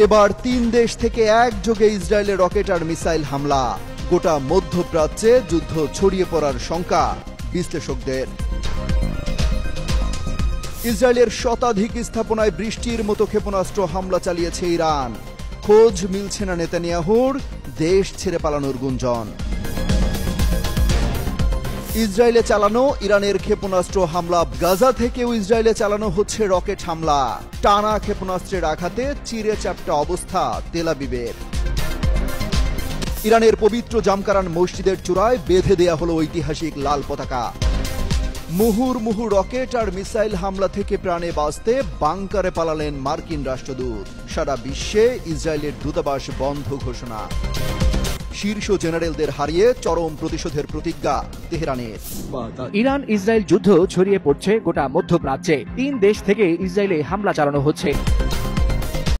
এবার 3 দেশ থেকে একযোগে ইসরায়েলে রকেট আর মিসাইল হামলা। গোটা মধ্যপ্রাচ্যে যুদ্ধ ছড়িয়ে পড়ার শঙ্কা বিশ্লেষকদের। ইসরায়েলের শতাধিক স্থাপনায় বৃষ্টির মতো ক্ষেপণাস্ত্র হামলা চালিয়েছে ইরান। খোঁজ মিলছে না নেতানিয়াহুর, দেশ ছেড়ে পালানোর গুঞ্জন। ইসরায়েলে চালানো ইরানের ক্ষেপণাস্ত্র হামলা। গাজা থেকেও ইসরায়েলে চালানো হচ্ছে রকেট হামলা। টানা ক্ষেপণাস্ত্রের আঘাতে চিরে চ্যাপ্টা অবস্থা তেল আবিবের। ইরানের পবিত্র জামকারান মসজিদের চূড়ায় বেঁধে দেয়া হলো ঐতিহাসিক লাল পতাকা। মুহুর্মুহু রকেট আর মিসাইল হামলা থেকে প্রাণে বাঁচতে বাংকারে পালালেন মার্কিন রাষ্ট্রদূত। সারা বিশ্বে ইসরায়েলের দূতাবাস বন্ধ ঘোষণা। শীর্ষ জেনারেলদের হারিয়ে চরম প্রতিশোধের প্রতিজ্ঞা তেহরানের। ইরান ইসরায়েল যুদ্ধ ছড়িয়ে পড়ছে গোটা মধ্যপ্রাচ্যে। 3 দেশ থেকে ইসরায়েলে হামলা চালানো হচ্ছে।